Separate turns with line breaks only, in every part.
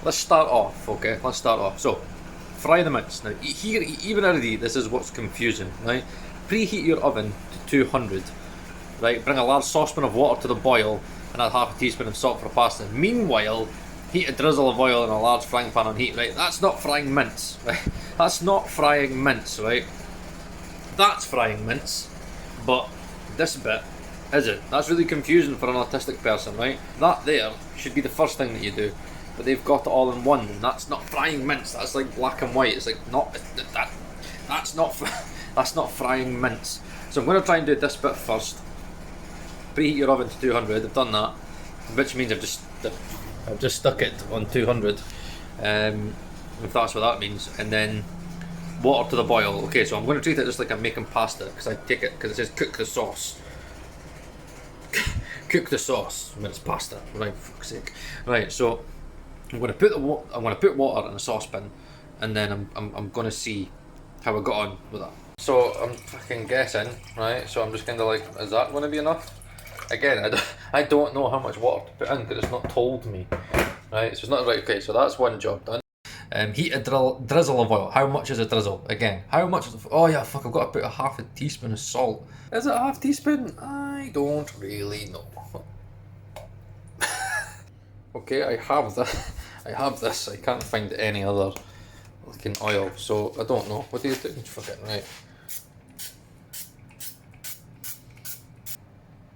let's start off, okay? Let's start off. So, fry the mince. Now, here, even already, this is what's confusing, right? Preheat your oven to 200, right? Bring a large saucepan of water to the boil and add half a teaspoon of salt for pasta. Meanwhile, heat a drizzle of oil in a large frying pan on heat, right? That's not frying mince, right? That's not frying mince, right? That's frying mince, but this bit isn't. That's really confusing for an autistic person, right? That there should be the first thing that you do, but they've got it all in one, and that's not frying mince. That's like black and white. It's like not that. That's not frying mince. So I'm going to try and do this bit first. Preheat your oven to 200. I've done that, which means I've just stuck it on 200. If that's what that means, and then water to the boil. Okay, so I'm going to treat it just like I'm making pasta, because I take it because it says cook the sauce. Cook the sauce when it's pasta. Right, for fuck's sake. Right, so I'm going to put water in a saucepan, and then I'm going to see how I got on with that. So I'm fucking guessing, right? So I'm just kind of like, is that going to be enough? Again, I don't know how much water to put in because it's not told me, right? So it's not right. Okay, so that's one job done. Heat a drizzle of oil. How much is a drizzle? Again, how much is oh yeah, fuck, I've got to put a half a teaspoon of salt. Is it a half teaspoon? I don't really know. Okay, I have this. I can't find any other looking oil, so I don't know. What do you think? Fucking right.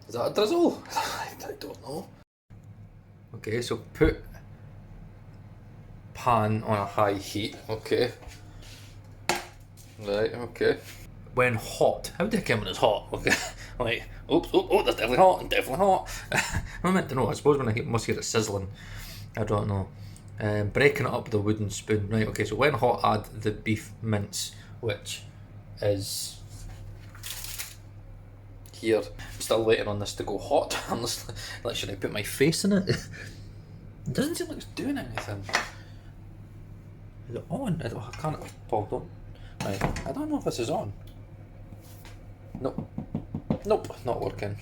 Is that a drizzle? I don't know. Okay, so put pan on a high heat. Okay. Right, okay. When hot. How do I come when it's hot? Okay. Like, oops, oh, that's definitely hot. I meant to know. I suppose when I must hear it sizzling. I don't know. Breaking it up with a wooden spoon. Right, okay, so when hot, add the beef mince, which is here. I'm still waiting on this to go hot. Like, should I put my face in it? It doesn't seem like it's doing anything. Is it on? I can't. Paul, don't. Right, I don't know if this is on. Nope, not working.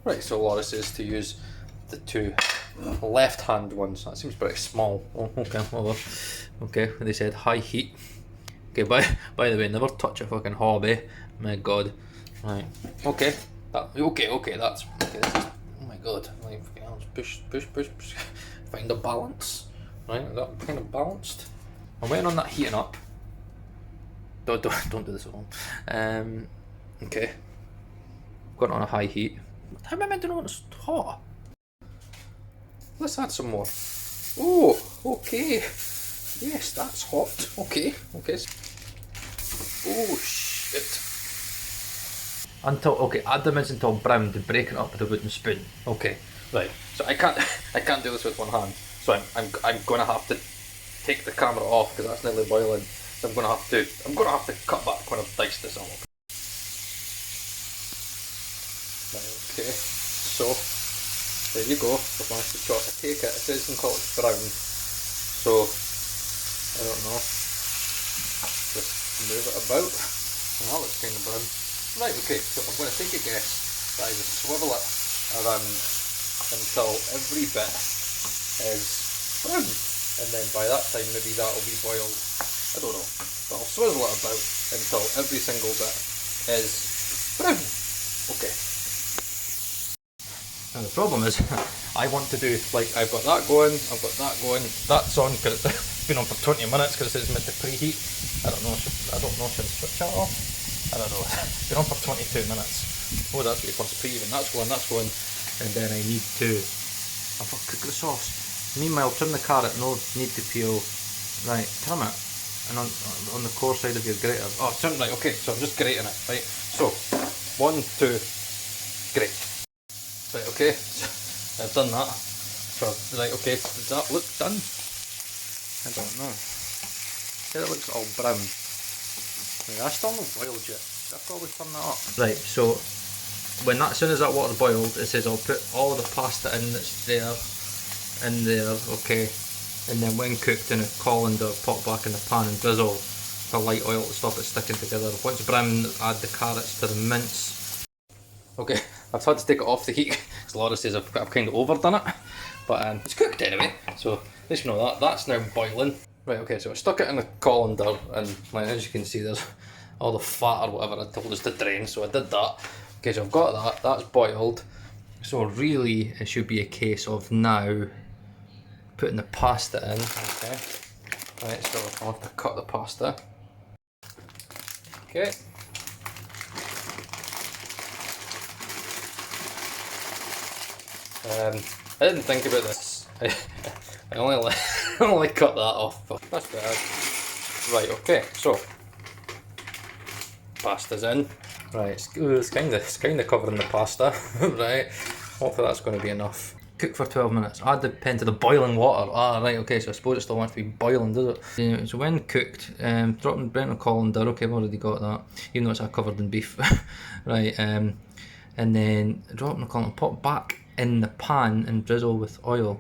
Right, so Laura says to use the two left-hand ones. That seems pretty small. Oh, okay, well, okay. They said high heat. Okay, by the way, never touch a fucking hob, eh? My God. Right. Okay. Okay. That's okay. This is, oh my God. Like, push. Find a balance. Right. Is that kind of balanced? I'm waiting on that heating up. Don't do this at home. Okay. Got it on a high heat. How am I meant to know when it's hot? Let's add some more. Oh, okay. Yes, that's hot. Okay. Oh shit. Add the mince until brown, then break it up with a wooden spoon. Okay, right. So I can't do this with one hand. So I'm gonna have to take the camera off because that's nearly boiling. So I'm gonna have to cut back when I've diced this all up. Right, okay. So there you go. I've managed to chop. I take it. It says you can call it brown. So I don't know. Just move it about. Oh, that looks kind of brown. Right, okay, so I'm going to take a guess that I just swivel it around until every bit is brown, and then by that time maybe that'll be boiled, I don't know, but I'll swivel it about until every single bit is brown. Okay. Now the problem is, I want to do, like, I've got that going, that's on because it's been on for 20 minutes because it's meant to preheat. I don't know, should I switch that off? I don't know, it's been on for 22 minutes. Oh, that's what it wants pre-even. That's going, and then I need to cook the sauce. Meanwhile, trim the carrot, no need to peel. Right, trim it, and on the core side of your grater. Oh, trim, right, okay, so I'm just grating it, right? So, 1, 2, grate. Right, okay, I've done that. So, right, okay, does that look done? I don't know. It looks all brown. That's still not boiled yet. I'll probably turn that up. Right, so as soon as that water's boiled, it says I'll put all the pasta in that's there, okay. And then when cooked in a colander, pop back in the pan and drizzle the light oil to stop it sticking together. Once brown, add the carrots to the mince. Okay, I've had to take it off the heat because Laura says I've kind of overdone it. but it's cooked anyway, so at least you know that. That's now boiling. Right, okay, so I stuck it in the colander, and like, as you can see, there's all the fat or whatever I told us to drain, so I did that. Okay, so I've got that, that's boiled. So really, it should be a case of now putting the pasta in, okay. Right, so I'll have to cut the pasta. Okay. I didn't think about this. I only cut that off, but that's bad. Right, okay, so pasta's in. Right, it's kind of covering the pasta. Right, hopefully that's going to be enough. Cook for 12 minutes. Add the pen to the boiling water. Ah, right, okay, so I suppose it still wants to be boiling, does it? So when cooked, drop in Brent or colander. Okay, I've already got that, even though it's covered in beef. Right, and then drop in the colander, pop back in the pan and drizzle with oil.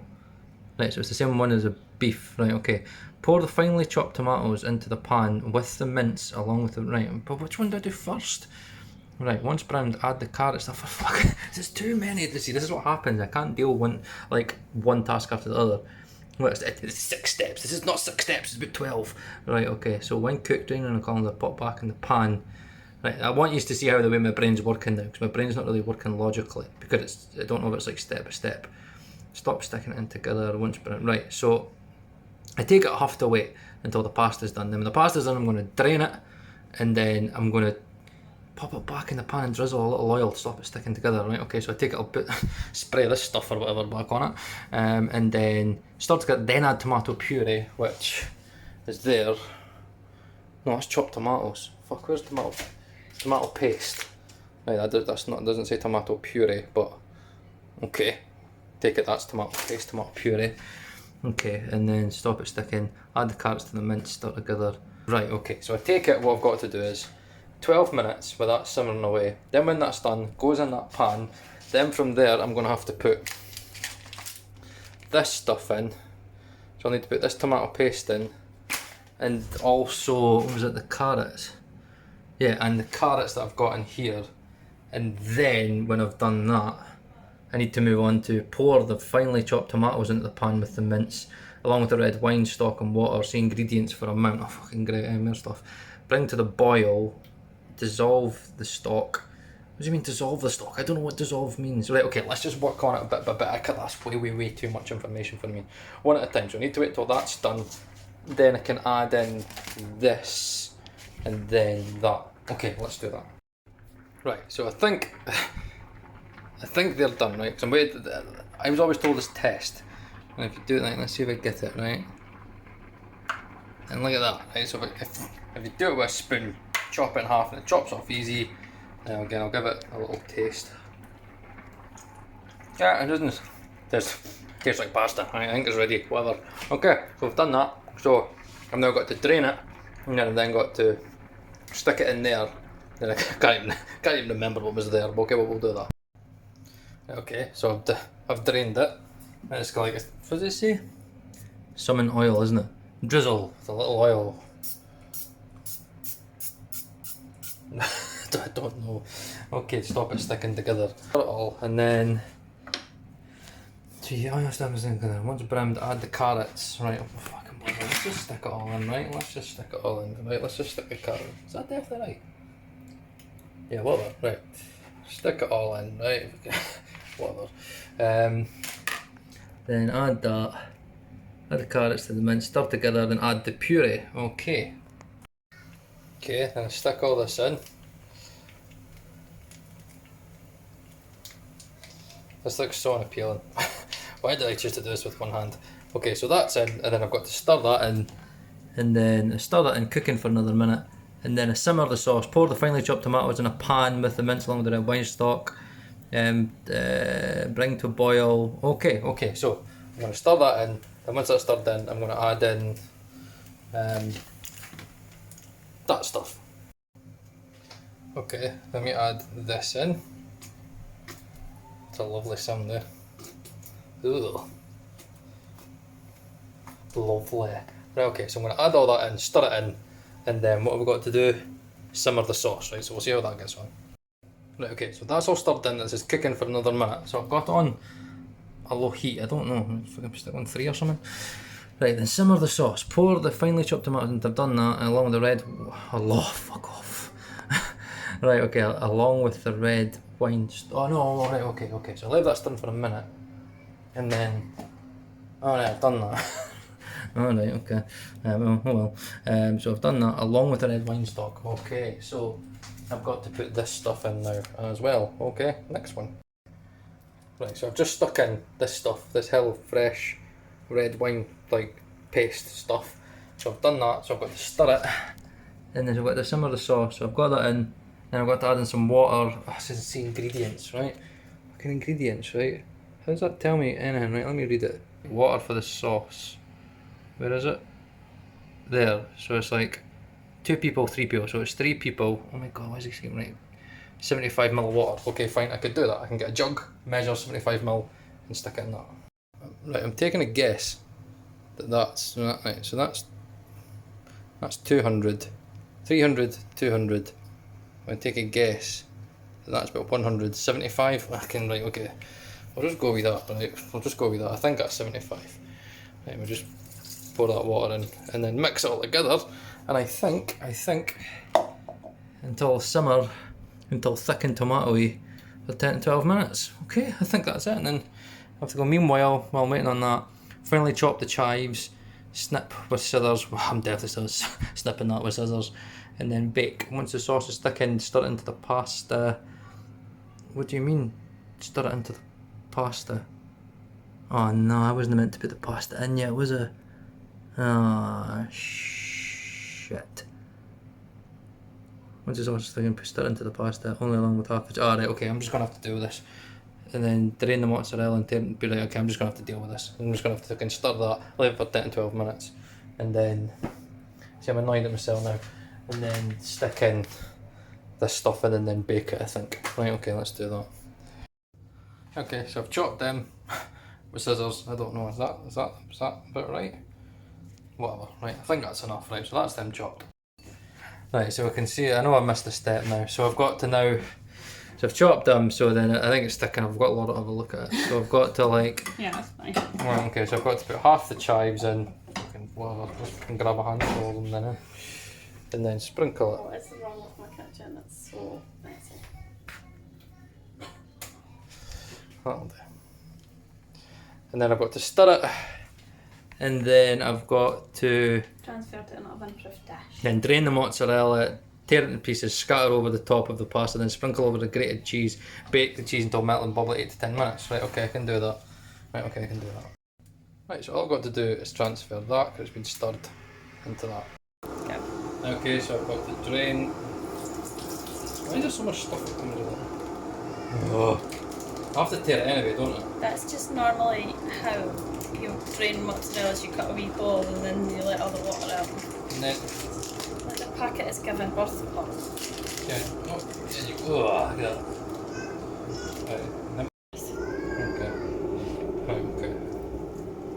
Right, so it's the same one as a beef. Right, okay. Pour the finely chopped tomatoes into the pan with the mince along with the, right, but which one do I do first? Right, once browned, add the carrots. Oh, for fuck, this is too many. See, this is what happens. I can't deal one task after the other. Well, it's 6 steps. This is not 6 steps, it's about 12. Right, okay, so when cooked, drain in the colander, pop back in the pan. Right, I want you to see how the way my brain's working now, because my brain's not really working logically, because I don't know if it's like step by step. Stop sticking it in together once brown. Right, so I take it, I have to wait until the pasta's done. Then when the pasta's done, I'm going to drain it, and then I'm going to pop it back in the pan and drizzle a little oil to stop it sticking together. Right, okay, so I take it, I'll put spray this stuff or whatever back on it, and then start to get, then add tomato puree, which is there. No, that's chopped tomatoes. Fuck, where's tomato paste? Right, that's not, doesn't say tomato puree, but okay. Take it, that's tomato paste, tomato puree. Okay, and then stop it sticking, add the carrots to the mince, stir together. Right, okay, so I take it, what I've got to do is 12 minutes with that simmering away. Then when that's done, goes in that pan. Then from there, I'm going to have to put this stuff in. So I'll need to put this tomato paste in. And also, what was it, the carrots? Yeah, and the carrots that I've got in here. And then, when I've done that, I need to move on to pour the finely chopped tomatoes into the pan with the mince, along with the red wine stock and water. See ingredients for amount of fucking great more stuff. Bring to the boil, dissolve the stock. What do you mean dissolve the stock? I don't know what dissolve means. Right, okay, let's just work on it a bit by bit. That's way too much information for me. One at a time, so I need to wait till that's done. Then I can add in this, and then that. Okay, let's do that. Right, so I think they're done, right? So I was always told this test. And if you do it like, let's see if I get it, right? And look at that, right? So if you do it with a spoon, chop it in half and it chops off easy. Now again, I'll give it a little taste. Yeah, it doesn't. Tastes like pasta. I think it's ready, whatever. Okay, so I've done that. So I've now got to drain it, and then I've then got to stick it in there. Then I can't even remember what was there, but okay, we'll do that. Okay, so I've drained it, and it's like, what does it say? Some oil, isn't it? Drizzle with a little oil. I don't know. Okay, stop it sticking together. Put it all, and then. Gee, I understand what's in there. Once browned, add the carrots. Right, oh, fucking bother. Let's just stick it all in, right? Let's just stick it all in. Right, let's just stick the carrot. Is that definitely right? Yeah, whatever. Right. Stick it all in, right? Whatever. Then add that. Add the carrots to the mince, stir together, then add the puree. Okay. Okay, then I stick all this in. This looks so unappealing. Why did I choose to do this with one hand? Okay, so that's in, and then I've got to stir that in, and then I stir that in, cooking for another minute, and then I simmer the sauce. Pour the finely chopped tomatoes in a pan with the mince along with the red wine stock. Bring to a boil. Okay, so I'm going to stir that in, and once that's stirred in, I'm going to add in that stuff. Okay, let me add this in. It's a lovely sound there. Ooh. Lovely. Right, okay, so I'm going to add all that in, stir it in, and then what have we got to do? Simmer the sauce, right? So we'll see how that gets on. Right, okay, so that's all stirred in. This is cooking for another minute. So I've got on a low heat. I don't know if I can stick on 3 or something. Right, then simmer the sauce. Pour the finely chopped tomatoes, and I've done that, along with the red... Oh, fuck off. Right, okay, along with the red wine... Oh, no, right, okay. So leave that stirring for a minute. And then... Alright, I've done that. Alright, okay. So I've done that, along with the red wine stock. Okay, so I've got to put this stuff in now as well. Okay, next one. Right, so I've just stuck in this stuff, this HelloFresh red wine like paste stuff. So I've done that, so I've got to stir it, and then I've got to simmer the sauce. So I've got that in, and I've got to add in some water. Oh, it says see ingredients, right? Fucking ingredients, right? How does that tell me anything? Right, let me read it. Water for the sauce. Where is it? There. So it's like 2 people, 3 people. So it's 3 people. Oh my god, why is he saying right? 75ml of water. Okay, fine, I could do that. I can get a jug, measure 75ml, and stick it in that. Right, I'm taking a guess that's right. So that's 200, 300, 200. I take a guess that that's about 175. I can right. Okay, I'll just go with that. Right, I'll just go with that. I think that's 75. Right, we'll just pour that water in and then mix it all together. And I think until simmer, until thick and tomatoey for 10 to 12 minutes. Okay, I think that's it. And then I have to go. Meanwhile, while I'm waiting on that, finally chop the chives, snip with scissors. Well, I'm definitely still snipping that with scissors, and then bake. Once the sauce is thickened, stir it into the pasta. What do you mean, stir it into the pasta? Oh no, I wasn't meant to put the pasta in yet, was I? Ah, shit. Once the sauce is thickened, stir it into the pasta, only along with half the... right, okay, I'm just going to have to do this. And then drain the mozzarella and be like, okay, I'm just going to have to deal with this. I'm just going to have to stir that, leave it for 10 to 12 minutes. And then, see, I'm annoyed at myself now. And then stick in this stuff in and then bake it, I think. Right, okay, let's do that. Okay, so I've chopped them with scissors. I don't know, is that about right? Whatever, right, I think that's enough, right, so that's them chopped. Right, so we can see, I know I missed a step now, so I've got to now... So I've chopped them, so then I think it's sticking. I've got a lot to have a look at it. So I've got to like...
Yeah, that's fine.
Right, okay, so I've got to put half the chives in. Whatever, I can grab a handful of them then. And then sprinkle it.
What is wrong with my kitchen? It's so messy.
That'll do. And then I've got to stir it. And then I've got to...
Transfer to an oven-proof dish.
Then drain the mozzarella, tear it into pieces, scatter over the top of the pasta, then sprinkle over the grated cheese, bake the cheese until melted and bubble 8 to 10 minutes. Right, okay, I can do that. Right, okay, I can do that. Right, so all I've got to do is transfer that, because it's been stirred, into that.
Okay.
Okay, so I've got to drain... Why is there so much stuff that comes with it? Oh. I have to tear it anyway, don't I?
That's just normally how you drain mozzarella, you cut a wee ball and then you let all the water out.
And then...
Like the packet is giving birth pop.
Yeah, no, and you... Oh, look at that. Right, okay. Right, okay.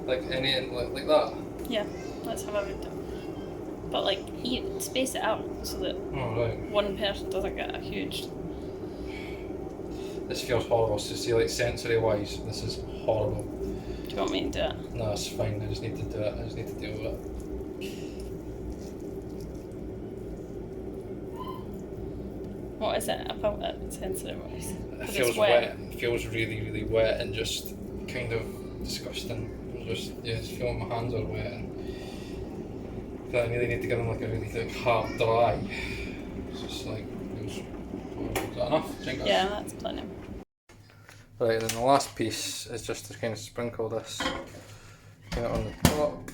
Like anything like that?
Yeah, that's how I would do. But like, space it out so that one person doesn't get a huge...
This feels horrible, so see, like sensory wise, this is horrible.
Do you want me to do it?
No, it's fine, I just need to do it, I just need to deal with it.
What is it about it, sensory wise?
It feels wet. It feels really, really wet and just kind of disgusting. Just, yeah, I feel like my hands are wet and I really need to give them like a really like hard dry. It's just like, is that enough?
Yeah, that's plenty.
Right, and then the last piece is just to kind of sprinkle this kind of on the top.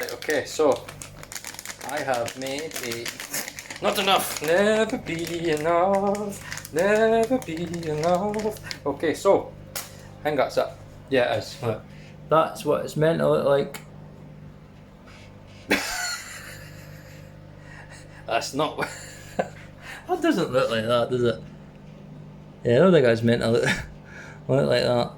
Right, okay, so I have made a... Not enough! Never be enough, never be enough. Okay, so, I think that's it. Yeah, it is. Look, that's what it's meant to look like. That's not... That doesn't look like that, does it? Yeah, I don't think that's meant to look like that.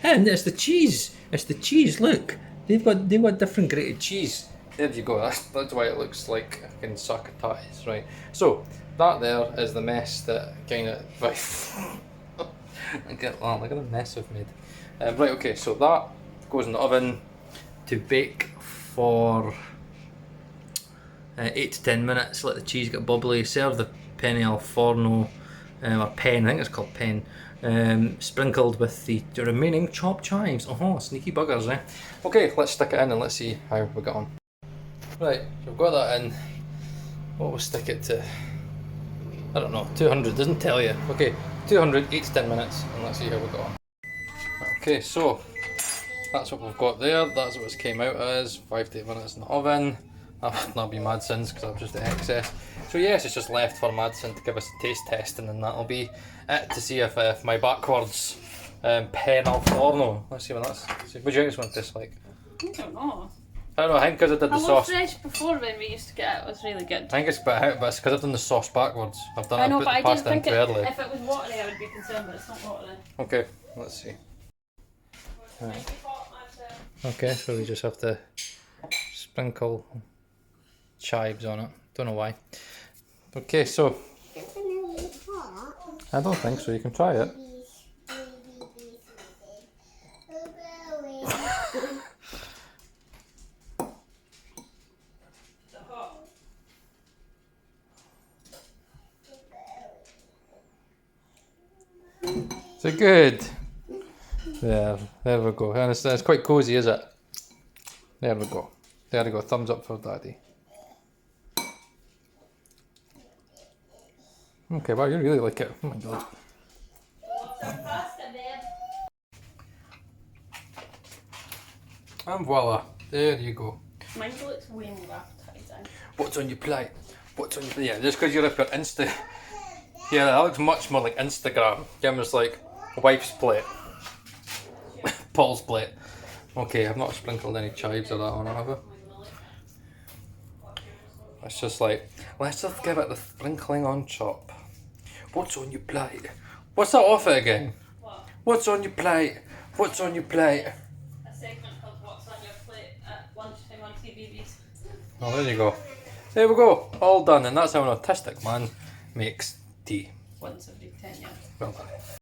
And it's the cheese. It's the cheese. Look, they've got different grated cheese. There you go. That's why it looks like a fucking sack of tatties, right? So that there is the mess that kind of. Right. Look at the mess I've made. Right, okay, so that goes in the oven to bake for 8 to 10 minutes. Let the cheese get bubbly. Serve the penne al forno, or pen, I think it's called pen, sprinkled with the remaining chopped chives. Oh, sneaky buggers, eh? Okay, let's stick it in and let's see how we get on. Right, so we've got that in. What we'll stick it to? I don't know, 200, doesn't tell you. Okay, 200, 8 to 10 minutes, and let's see how we got on. Okay, so that's what we've got there. That's what it's came out as. 5 to 8 minutes in the oven. That'll be Madsen's because that was just the excess. So yes, it's just left for Madsen to give us a taste test, and then that'll be it to see if my backwards penne al forno. Let's see what that's. What do you think this one tastes like?
I don't know.
I don't know. I think because I did the sauce.
HelloFresh before when we used to get it was really good.
I think it's a bit out, but it's because I've done the sauce backwards. I've done.
I know,
I've
but
put the
I didn't
pasta in
think
too early.
if it was watery, I would be concerned, but it's not watery.
Okay, let's see. Right. Okay, so we just have to sprinkle chives on it. Don't know why. Okay, so I don't think so. You can try it. Is it good? There we go. And it's quite cosy, is it? There we go. There we go. Thumbs up for Daddy. Okay, wow, you really like it. Oh my god. And voila, there you go.
Mine looks way more appetizing.
What's on your plate? What's on your plate? Yeah, just because you're up your Insta. Yeah, that looks much more like Instagram. Camera's like wife's plate. Paul's plate. Okay, I've not sprinkled any chives or that on it, have I? It's just like, let's just give it the sprinkling on top. What's on your plate? What's that off it again?
What?
What's on your plate? What's on your plate?
A segment called What's on Your Plate at lunchtime on TVBs.
Oh, there you go. There we go. All done, and that's how an autistic man makes tea.
Once every 10 years.
Well done.